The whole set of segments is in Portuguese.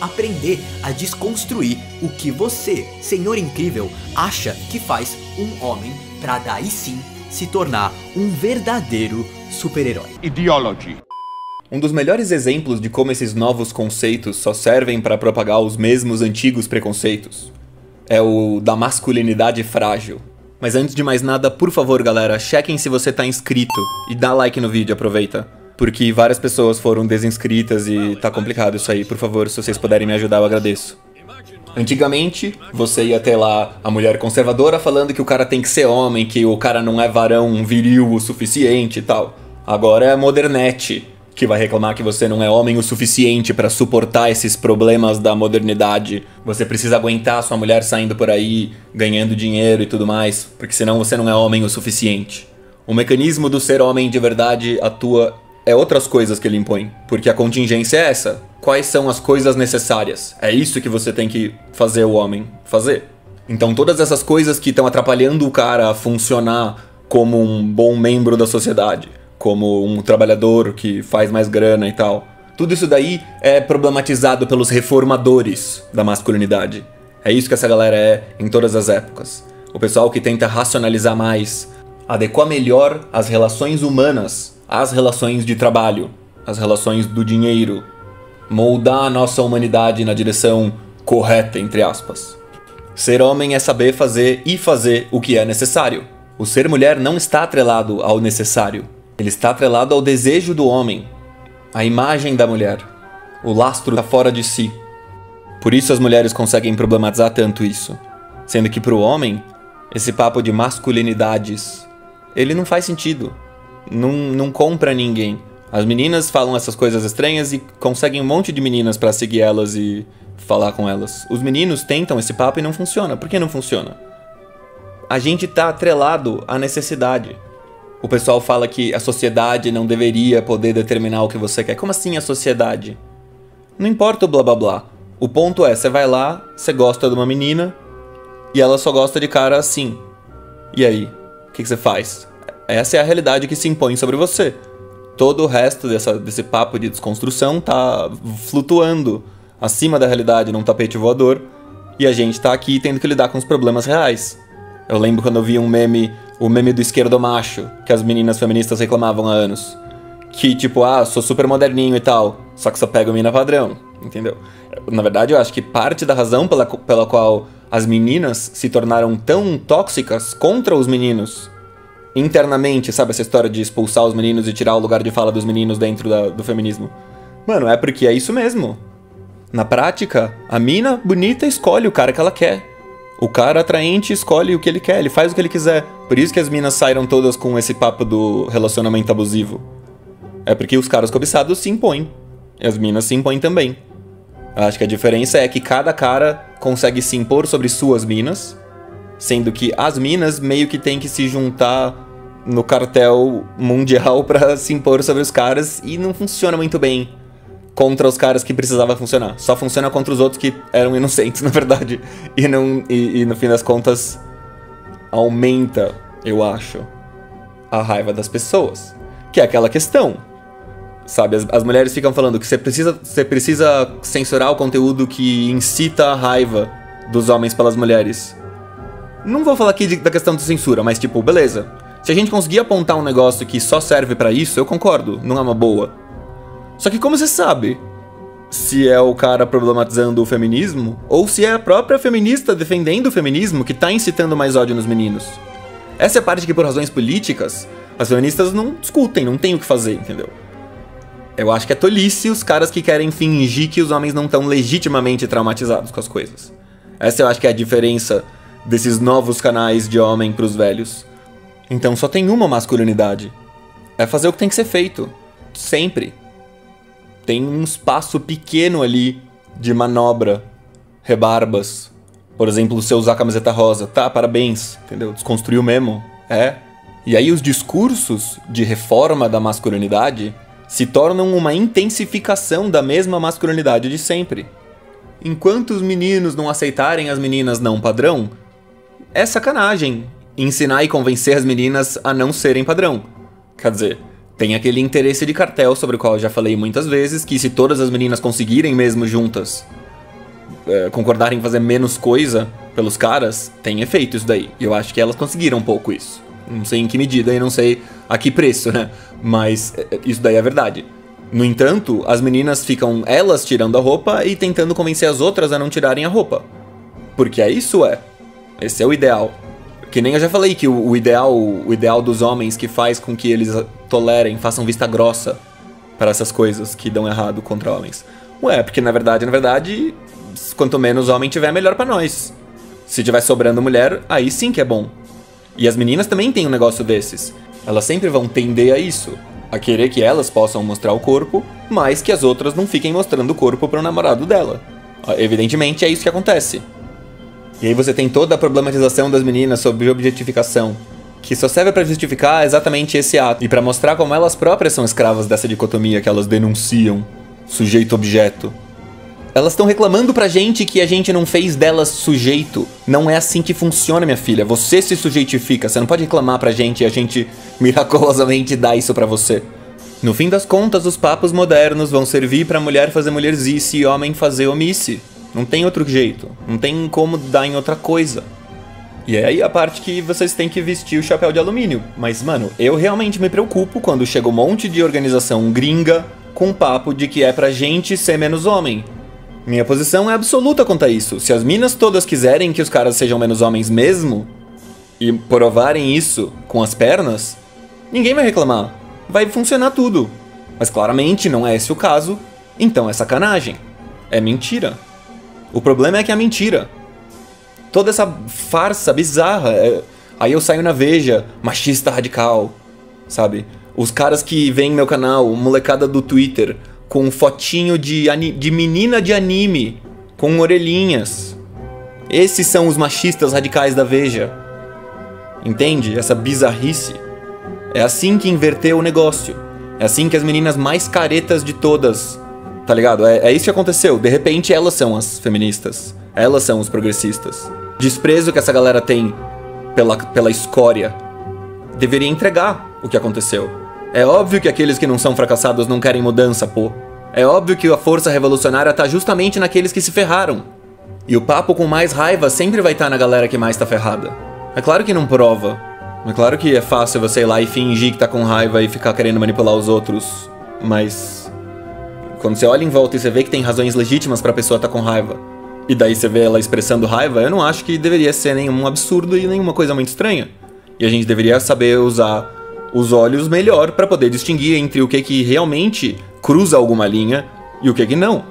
aprender a desconstruir o que você, Senhor Incrível, acha que faz um homem pra daí sim se tornar um verdadeiro super-herói. Ideology. Um dos melhores exemplos de como esses novos conceitos só servem para propagar os mesmos antigos preconceitos é o da masculinidade frágil. Mas antes de mais nada, por favor galera, chequem se você tá inscrito e dá like no vídeo, aproveita. Porque várias pessoas foram desinscritas e tá complicado isso aí. Por favor, se vocês puderem me ajudar, eu agradeço. Antigamente, você ia ter lá a mulher conservadora falando que o cara tem que ser homem, que o cara não é varão viril o suficiente e tal. Agora é a modernete que vai reclamar que você não é homem o suficiente pra suportar esses problemas da modernidade. Você precisa aguentar sua mulher saindo por aí, ganhando dinheiro e tudo mais, porque senão você não é homem o suficiente. O mecanismo do ser homem de verdade atua é outras coisas que ele impõe, porque a contingência é essa. Quais são as coisas necessárias? É isso que você tem que fazer o homem fazer. Então todas essas coisas que estão atrapalhando o cara a funcionar como um bom membro da sociedade, como um trabalhador que faz mais grana e tal, tudo isso daí é problematizado pelos reformadores da masculinidade. É isso que essa galera é em todas as épocas. O pessoal que tenta racionalizar mais, adequar melhor as relações humanas às relações de trabalho, às relações do dinheiro, moldar a nossa humanidade na direção correta, entre aspas. Ser homem é saber fazer e fazer o que é necessário. O ser mulher não está atrelado ao necessário. Ele está atrelado ao desejo do homem, à imagem da mulher. O lastro está fora de si. Por isso as mulheres conseguem problematizar tanto isso. Sendo que para o homem, esse papo de masculinidades, ele não faz sentido. Não compra ninguém. As meninas falam essas coisas estranhas e conseguem um monte de meninas pra seguir elas e falar com elas. Os meninos tentam esse papo e não funciona. Por que não funciona? A gente tá atrelado à necessidade. O pessoal fala que a sociedade não deveria poder determinar o que você quer. Como assim a sociedade? Não importa o blá blá blá. O ponto é, você vai lá, você gosta de uma menina e ela só gosta de cara assim. E aí? O que você faz? Essa é a realidade que se impõe sobre você. Todo o resto desse papo de desconstrução tá flutuando acima da realidade num tapete voador e a gente tá aqui tendo que lidar com os problemas reais. Eu lembro quando eu vi o meme do esquerdo macho, que as meninas feministas reclamavam há anos. Que tipo, sou super moderninho e tal, só que só pego mina padrão, entendeu? Na verdade, eu acho que parte da razão pela qual as meninas se tornaram tão tóxicas contra os meninos internamente, sabe, essa história de expulsar os meninos e tirar o lugar de fala dos meninos dentro do feminismo. Mano, é porque é isso mesmo. Na prática, a mina bonita escolhe o cara que ela quer. O cara atraente escolhe o que ele quer, ele faz o que ele quiser. Por isso que as minas saíram todas com esse papo do relacionamento abusivo. É porque os caras cobiçados se impõem. E as minas se impõem também. Acho que a diferença é que cada cara consegue se impor sobre suas minas, sendo que as minas meio que tem que se juntar no cartel mundial pra se impor sobre os caras e não funciona muito bem contra os caras que precisava funcionar. Só funciona contra os outros que eram inocentes, na verdade. E no fim das contas aumenta, eu acho, a raiva das pessoas. Que é aquela questão, sabe? As mulheres ficam falando que você precisa censurar o conteúdo que incita a raiva dos homens pelas mulheres. Não vou falar aqui da questão de censura, mas tipo, beleza. Se a gente conseguir apontar um negócio que só serve pra isso, eu concordo, não é uma boa. Só que como você sabe se é o cara problematizando o feminismo ou se é a própria feminista defendendo o feminismo que tá incitando mais ódio nos meninos? Essa é a parte que por razões políticas as feministas não discutem, não tem o que fazer, entendeu? Eu acho que é tolice os caras que querem fingir que os homens não estão legitimamente traumatizados com as coisas. Essa eu acho que é a diferença desses novos canais de homem pros velhos. Então só tem uma masculinidade. É fazer o que tem que ser feito. Sempre. Tem um espaço pequeno ali de manobra, rebarbas. Por exemplo, você usar camiseta rosa. Tá, parabéns, entendeu? Desconstruiu mesmo. É. E aí os discursos de reforma da masculinidade se tornam uma intensificação da mesma masculinidade de sempre. Enquanto os meninos não aceitarem as meninas não padrão, é sacanagem ensinar e convencer as meninas a não serem padrão. Quer dizer, tem aquele interesse de cartel sobre o qual eu já falei muitas vezes, que se todas as meninas conseguirem mesmo juntas concordarem em fazer menos coisa pelos caras, tem efeito isso daí. E eu acho que elas conseguiram um pouco isso. Não sei em que medida e não sei a que preço, né? Mas isso daí é verdade. No entanto, as meninas ficam elas tirando a roupa e tentando convencer as outras a não tirarem a roupa. Porque esse é o ideal. Que nem eu já falei que o ideal dos homens que faz com que eles tolerem, façam vista grossa para essas coisas que dão errado contra homens. Porque na verdade, quanto menos homem tiver, melhor pra nós. Se tiver sobrando mulher, aí sim que é bom. E as meninas também têm um negócio desses. Elas sempre vão tender a isso. A querer que elas possam mostrar o corpo, mas que as outras não fiquem mostrando o corpo pro namorado dela. Evidentemente é isso que acontece. E aí você tem toda a problematização das meninas sobre objetificação, que só serve pra justificar exatamente esse ato, e pra mostrar como elas próprias são escravas dessa dicotomia que elas denunciam, sujeito-objeto. Elas estão reclamando pra gente que a gente não fez delas sujeito. Não é assim que funciona, minha filha. Você se sujeitifica, você não pode reclamar pra gente e a gente miraculosamente dá isso pra você. No fim das contas, os papos modernos vão servir pra mulher fazer mulherzice e homem fazer homice. Não tem outro jeito, não tem como dar em outra coisa. E é aí a parte que vocês têm que vestir o chapéu de alumínio. Mas, mano, eu realmente me preocupo quando chega um monte de organização gringa com um papo de que é pra gente ser menos homem. Minha posição é absoluta quanto a isso. Se as minas todas quiserem que os caras sejam menos homens mesmo, e provarem isso com as pernas, ninguém vai reclamar. Vai funcionar tudo. Mas claramente não é esse o caso, então é sacanagem. É mentira. O problema é que é mentira. Toda essa farsa bizarra. Aí eu saio na Veja, machista radical, sabe? Os caras que veem meu canal, molecada do Twitter, com fotinho de menina de anime, com orelhinhas. Esses são os machistas radicais da Veja. Entende? Essa bizarrice. É assim que inverteu o negócio. É assim que as meninas mais caretas de todas... Tá ligado? É isso que aconteceu. De repente, elas são as feministas. Elas são os progressistas. Desprezo que essa galera tem pela escória deveria entregar o que aconteceu. É óbvio que aqueles que não são fracassados não querem mudança, pô. É óbvio que a força revolucionária tá justamente naqueles que se ferraram. E o papo com mais raiva sempre vai estar na galera que mais tá ferrada. É claro que não prova. É claro que é fácil você ir lá e fingir que tá com raiva e ficar querendo manipular os outros. Mas... quando você olha em volta e você vê que tem razões legítimas pra pessoa estar com raiva, e daí você vê ela expressando raiva, eu não acho que deveria ser nenhum absurdo e nenhuma coisa muito estranha. E a gente deveria saber usar os olhos melhor pra poder distinguir entre o que realmente cruza alguma linha e o que não.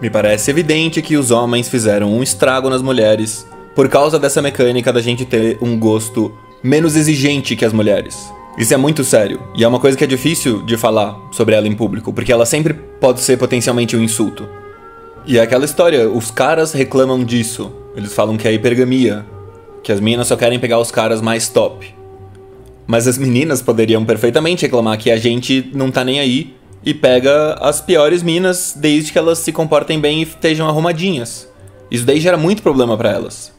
Me parece evidente que os homens fizeram um estrago nas mulheres por causa dessa mecânica da gente ter um gosto menos exigente que as mulheres. Isso é muito sério, e é uma coisa que é difícil de falar sobre ela em público, porque ela sempre pode ser potencialmente um insulto. E é aquela história, os caras reclamam disso. Eles falam que é hipergamia, que as meninas só querem pegar os caras mais top. Mas as meninas poderiam perfeitamente reclamar que a gente não tá nem aí e pega as piores minas desde que elas se comportem bem e estejam arrumadinhas. Isso daí gera muito problema pra elas.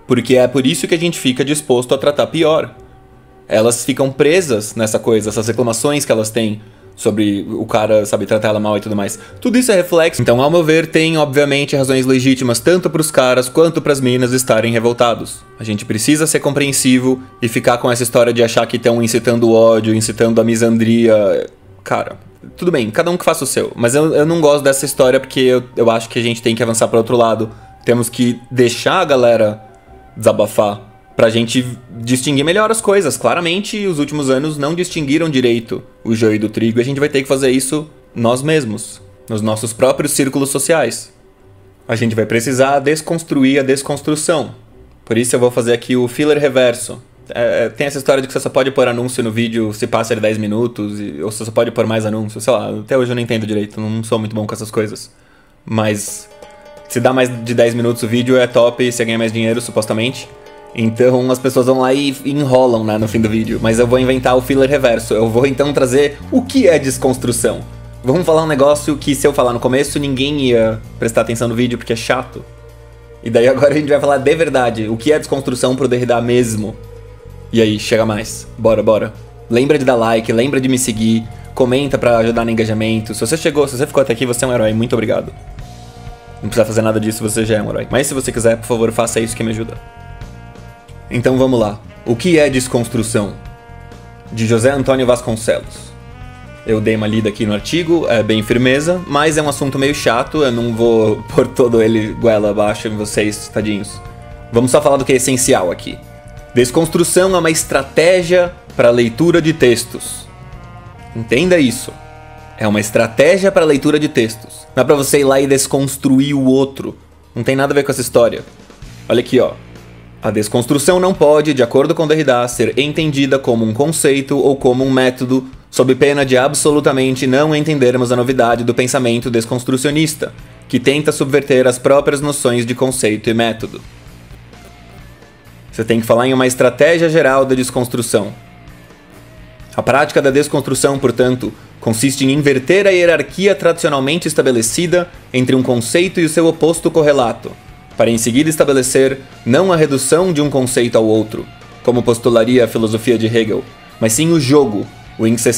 Porque é por isso que a gente fica disposto a tratar pior. Elas ficam presas nessa coisa, essas reclamações que elas têm sobre o cara, sabe, tratar ela mal e tudo mais. Tudo isso é reflexo. Então, ao meu ver, tem, obviamente, razões legítimas tanto pros caras quanto pras minas estarem revoltados. A gente precisa ser compreensivo e ficar com essa história de achar que estão incitando o ódio, incitando a misandria. Cara, tudo bem, cada um que faça o seu. Mas eu não gosto dessa história porque eu acho que a gente tem que avançar para outro lado. Temos que deixar a galera desabafar pra gente distinguir melhor as coisas. Claramente, os últimos anos não distinguiram direito o joio do trigo e a gente vai ter que fazer isso nós mesmos, nos nossos próprios círculos sociais. A gente vai precisar desconstruir a desconstrução. Por isso eu vou fazer aqui o filler reverso. Tem essa história de que você só pode pôr anúncio no vídeo se passa de 10 minutos, ou você só pode pôr mais anúncios, sei lá, até hoje eu não entendo direito, não sou muito bom com essas coisas. Mas se dá mais de 10 minutos o vídeo é top e você ganha mais dinheiro, supostamente. Então as pessoas vão lá e enrolam, né, no fim do vídeo. Mas eu vou inventar o filler reverso. Eu vou então trazer o que é desconstrução. Vamos falar um negócio que se eu falar no começo ninguém ia prestar atenção no vídeo porque é chato. E daí agora a gente vai falar de verdade. O que é desconstrução pro Derrida mesmo. E aí, chega mais. Bora. Lembra de dar like, lembra de me seguir. Comenta pra ajudar no engajamento. Se você ficou até aqui, você é um herói. Muito obrigado. Não precisa fazer nada disso, você já é um herói. Mas se você quiser, por favor, faça isso que me ajuda. Então vamos lá. O que é desconstrução? De José Antônio Vasconcelos. Eu dei uma lida aqui no artigo, é bem firmeza, mas é um assunto meio chato, eu não vou pôr todo ele goela abaixo em vocês, tadinhos. Vamos só falar do que é essencial aqui. Desconstrução é uma estratégia para leitura de textos. Entenda isso. É uma estratégia para leitura de textos. Não é para você ir lá e desconstruir o outro. Não tem nada a ver com essa história. Olha aqui, ó. A desconstrução não pode, de acordo com Derrida, ser entendida como um conceito ou como um método, sob pena de absolutamente não entendermos a novidade do pensamento desconstrucionista, que tenta subverter as próprias noções de conceito e método. Você tem que falar em uma estratégia geral da desconstrução. A prática da desconstrução, portanto, consiste em inverter a hierarquia tradicionalmente estabelecida entre um conceito e o seu oposto correlato, para em seguida estabelecer não a redução de um conceito ao outro, como postularia a filosofia de Hegel, mas sim o jogo,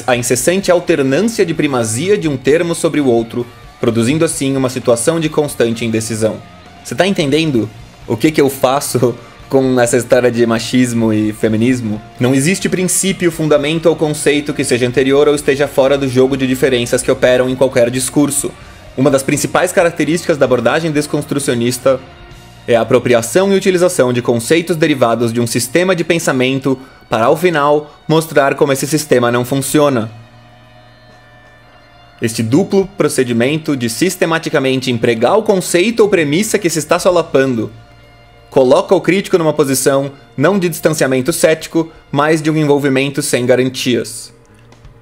a incessante alternância de primazia de um termo sobre o outro, produzindo assim uma situação de constante indecisão. Você tá entendendo o que eu faço com essa história de machismo e feminismo? Não existe princípio, fundamento ou conceito que seja anterior ou esteja fora do jogo de diferenças que operam em qualquer discurso. Uma das principais características da abordagem desconstrucionista é a apropriação e utilização de conceitos derivados de um sistema de pensamento para, ao final, mostrar como esse sistema não funciona. Este duplo procedimento de sistematicamente empregar o conceito ou premissa que se está solapando coloca o crítico numa posição não de distanciamento cético, mas de um envolvimento sem garantias.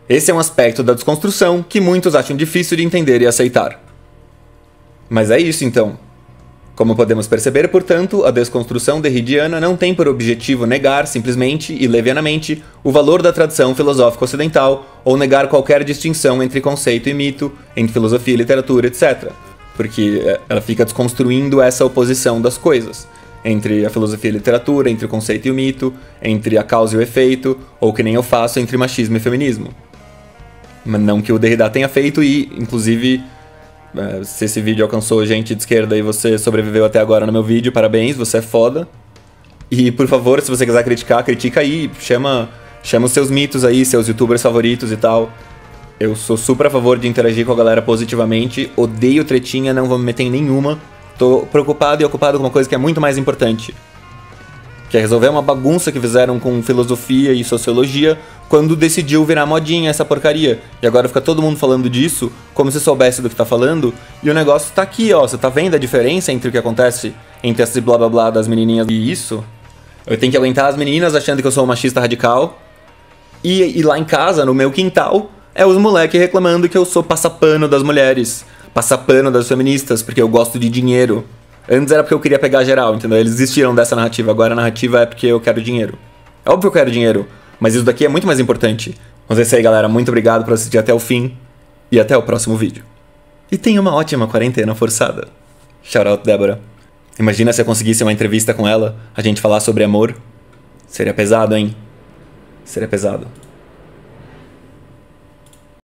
Esse é um aspecto da desconstrução que muitos acham difícil de entender e aceitar. Mas é isso então. Como podemos perceber, portanto, a desconstrução derridiana não tem por objetivo negar, simplesmente e levianamente, o valor da tradição filosófica ocidental ou negar qualquer distinção entre conceito e mito, entre filosofia e literatura, etc. Porque ela fica desconstruindo essa oposição das coisas, entre a filosofia e a literatura, entre o conceito e o mito, entre a causa e o efeito, ou que nem eu faço entre machismo e feminismo. Mas não que o Derrida tenha feito e, inclusive, se esse vídeo alcançou gente de esquerda e você sobreviveu até agora no meu vídeo, parabéns, você é foda. E, por favor, se você quiser criticar, critica aí, chama os seus mitos aí, seus youtubers favoritos e tal. Eu sou super a favor de interagir com a galera positivamente, odeio tretinha, não vou me meter em nenhuma. Tô preocupado e ocupado com uma coisa que é muito mais importante, que é resolver uma bagunça que fizeram com filosofia e sociologia quando decidiu virar modinha essa porcaria. E agora fica todo mundo falando disso, como se soubesse do que tá falando, e o negócio tá aqui, ó. Você tá vendo a diferença entre o que acontece entre esse blá blá blá das menininhas e isso? Eu tenho que aguentar as meninas achando que eu sou um machista radical, e lá em casa, no meu quintal, é os moleques reclamando que eu sou passapano das mulheres, passapano das feministas, porque eu gosto de dinheiro. Antes era porque eu queria pegar geral, entendeu? Eles desistiram dessa narrativa, agora a narrativa é porque eu quero dinheiro. É óbvio que eu quero dinheiro, mas isso daqui é muito mais importante. Mas é isso aí, galera. Muito obrigado por assistir até o fim, e até o próximo vídeo. E tenha uma ótima quarentena forçada. Shout out, Débora. Imagina se eu conseguisse uma entrevista com ela, a gente falar sobre amor. Seria pesado, hein? Seria pesado.